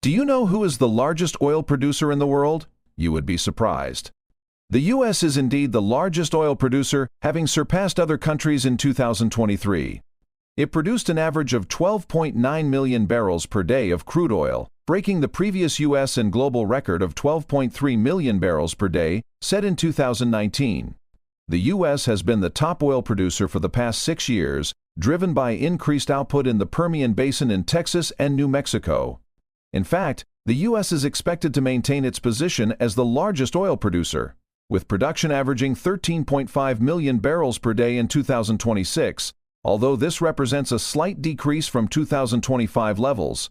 Do you know who is the largest oil producer in the world? You would be surprised. The U.S. is indeed the largest oil producer, having surpassed other countries in 2023. It produced an average of 12.9 million barrels per day of crude oil, breaking the previous U.S. and global record of 12.3 million barrels per day, set in 2019. The U.S. has been the top oil producer for the past 6 years, driven by increased output in the Permian Basin in Texas and New Mexico. In fact, the U.S. is expected to maintain its position as the largest oil producer, with production averaging 13.5 million barrels per day in 2026, although this represents a slight decrease from 2025 levels.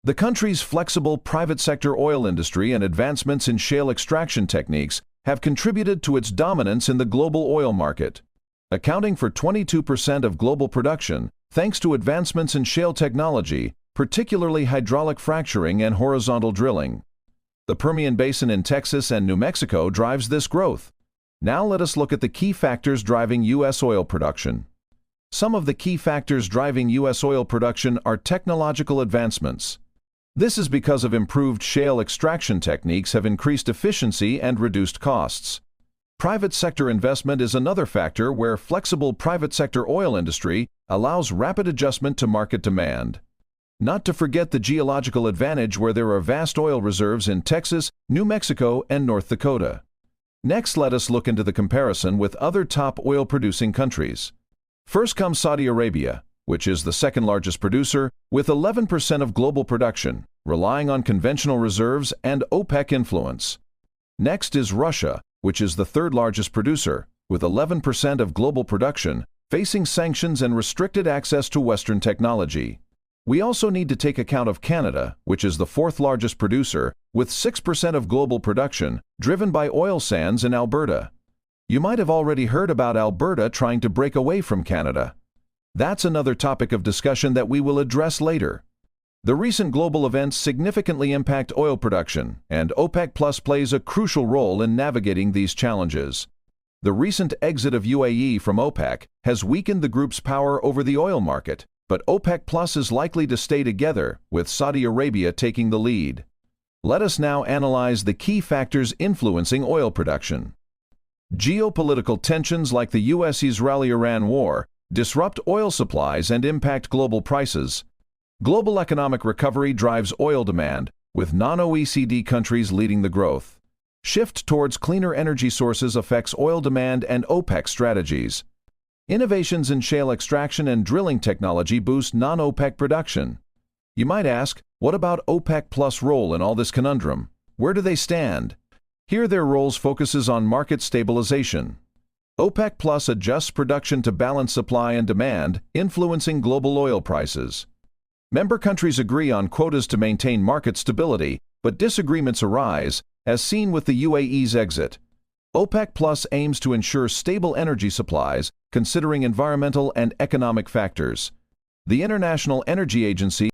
The country's flexible private sector oil industry and advancements in shale extraction techniques have contributed to its dominance in the global oil market, accounting for 22% of global production, thanks to advancements in shale technology, particularly hydraulic fracturing and horizontal drilling. The Permian Basin in Texas and New Mexico drives this growth. Now let us look at the key factors driving U.S. oil production. Some of the key factors driving U.S. oil production are technological advancements. This is because of improved shale extraction techniques have increased efficiency and reduced costs. Private sector investment is another factor where flexible private sector oil industry allows rapid adjustment to market demand. Not to forget the geological advantage where there are vast oil reserves in Texas, New Mexico, and North Dakota. Next, let us look into the comparison with other top oil-producing countries. First comes Saudi Arabia, which is the second largest producer, with 11% of global production, relying on conventional reserves and OPEC influence. Next is Russia, which is the third largest producer, with 11% of global production, facing sanctions and restricted access to Western technology. We also need to take account of Canada, which is the fourth largest producer, with 6% of global production, driven by oil sands in Alberta. You might have already heard about Alberta trying to break away from Canada. That's another topic of discussion that we will address later. The recent global events significantly impact oil production, and OPEC Plus plays a crucial role in navigating these challenges. The recent exit of UAE from OPEC has weakened the group's power over the oil market, but OPEC Plus is likely to stay together, with Saudi Arabia taking the lead. Let us now analyze the key factors influencing oil production. Geopolitical tensions like the U.S.-Israel-Iran war disrupt oil supplies and impact global prices. Global economic recovery drives oil demand, with non-OECD countries leading the growth. Shift towards cleaner energy sources affects oil demand and OPEC strategies. Innovations in shale extraction and drilling technology boost non-OPEC production. You might ask, what about OPEC Plus' role in all this conundrum? Where do they stand? Here their roles focuses on market stabilization. OPEC Plus adjusts production to balance supply and demand, influencing global oil prices. Member countries agree on quotas to maintain market stability, but disagreements arise, as seen with the UAE's exit. OPEC Plus aims to ensure stable energy supplies, considering environmental and economic factors. The International Energy Agency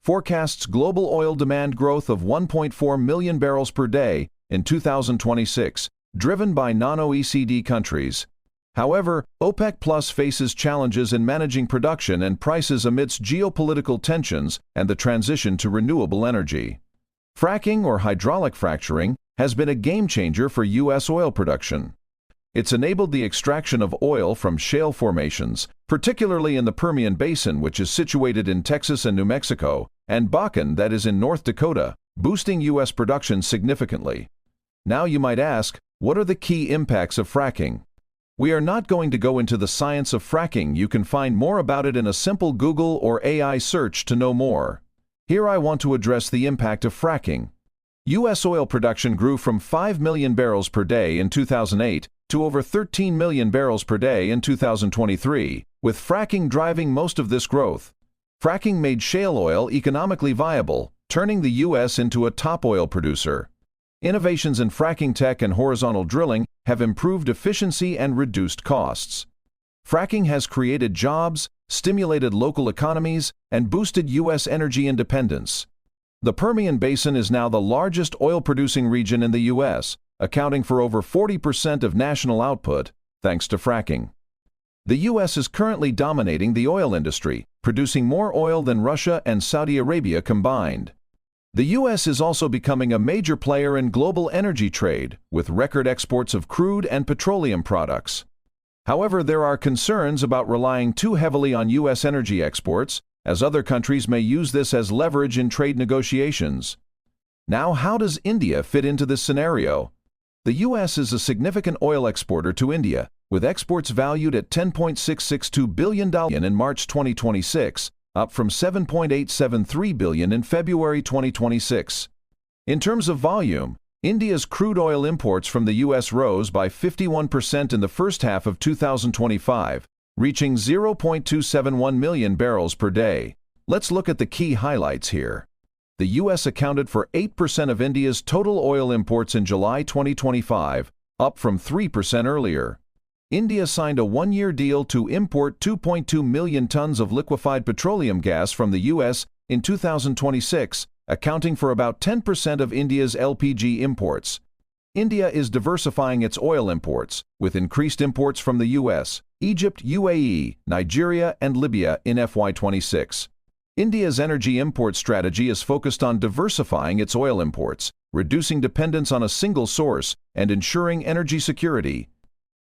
forecasts global oil demand growth of 1.4 million barrels per day in 2026, driven by non-OECD countries. However, OPEC Plus faces challenges in managing production and prices amidst geopolitical tensions and the transition to renewable energy. Fracking, or hydraulic fracturing, has been a game-changer for U.S. oil production. It's enabled the extraction of oil from shale formations, particularly in the Permian Basin, which is situated in Texas and New Mexico, and Bakken, that is in North Dakota, boosting U.S. production significantly. Now you might ask, what are the key impacts of fracking? We are not going to go into the science of fracking. You can find more about it in a simple Google or AI search to know more. Here I want to address the impact of fracking. U.S. oil production grew from 5 million barrels per day in 2008 to over 13 million barrels per day in 2023, with fracking driving most of this growth. Fracking made shale oil economically viable, turning the U.S. into a top oil producer. Innovations in fracking tech and horizontal drilling have improved efficiency and reduced costs. Fracking has created jobs, stimulated local economies, and boosted U.S. energy independence. The Permian Basin is now the largest oil-producing region in the U.S., accounting for over 40% of national output, thanks to fracking. The U.S. is currently dominating the oil industry, producing more oil than Russia and Saudi Arabia combined. The U.S. is also becoming a major player in global energy trade, with record exports of crude and petroleum products. However, there are concerns about relying too heavily on U.S. energy exports, as other countries may use this as leverage in trade negotiations. Now, how does India fit into this scenario? The U.S. is a significant oil exporter to India, with exports valued at $10.662 billion in March 2026, up from $7.873 billion in February 2026. In terms of volume, India's crude oil imports from the U.S. rose by 51% in the first half of 2025, reaching 0.271 million barrels per day. Let's look at the key highlights here. The U.S. accounted for 8% of India's total oil imports in July 2025, up from 3% earlier. India signed a one-year deal to import 2.2 million tons of liquefied petroleum gas from the U.S. in 2026, accounting for about 10% of India's LPG imports. India is diversifying its oil imports, with increased imports from the U.S., Egypt, UAE, Nigeria, and Libya in FY26. India's energy import strategy is focused on diversifying its oil imports, reducing dependence on a single source, and ensuring energy security.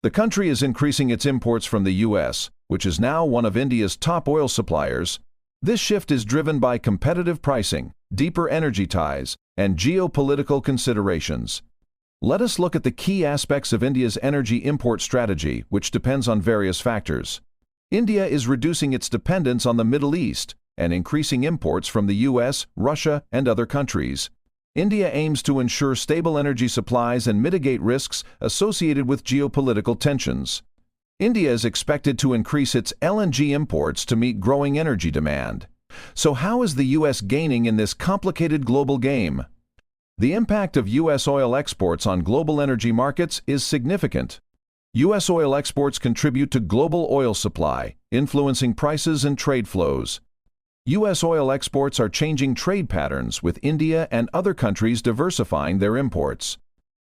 The country is increasing its imports from the U.S., which is now one of India's top oil suppliers. This shift is driven by competitive pricing, deeper energy ties, and geopolitical considerations. Let us look at the key aspects of India's energy import strategy, which depends on various factors. India is reducing its dependence on the Middle East and increasing imports from the U.S., Russia, and other countries. India aims to ensure stable energy supplies and mitigate risks associated with geopolitical tensions. India is expected to increase its LNG imports to meet growing energy demand. So how is the U.S. gaining in this complicated global game? The impact of U.S. oil exports on global energy markets is significant. U.S. oil exports contribute to global oil supply, influencing prices and trade flows. U.S. oil exports are changing trade patterns, with India and other countries diversifying their imports.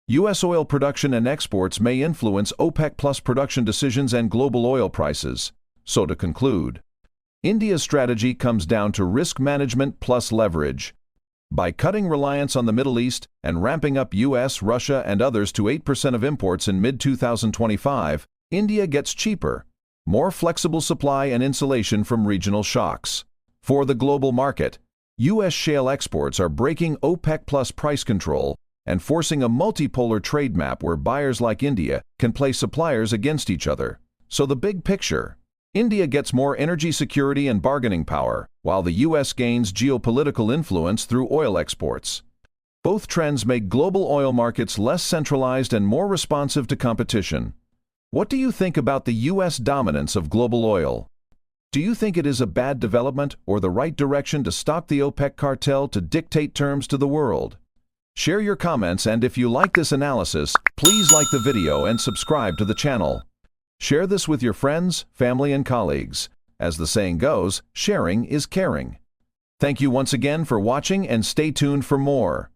U.S. oil production and exports may influence OPEC+ production decisions and global oil prices. So to conclude, India's strategy comes down to risk management plus leverage. By cutting reliance on the Middle East and ramping up U.S., Russia, and others to 8% of imports in mid-2025, India gets cheaper, more flexible supply and insulation from regional shocks. For the global market, U.S. shale exports are breaking OPEC+ price control and forcing a multipolar trade map where buyers like India can play suppliers against each other. So the big picture: India gets more energy security and bargaining power, while the U.S. gains geopolitical influence through oil exports. Both trends make global oil markets less centralized and more responsive to competition. What do you think about the U.S. dominance of global oil? Do you think it is a bad development or the right direction to stop the OPEC cartel to dictate terms to the world? Share your comments, and if you like this analysis, please like the video and subscribe to the channel. Share this with your friends, family, and colleagues. As the saying goes, sharing is caring. Thank you once again for watching, and stay tuned for more.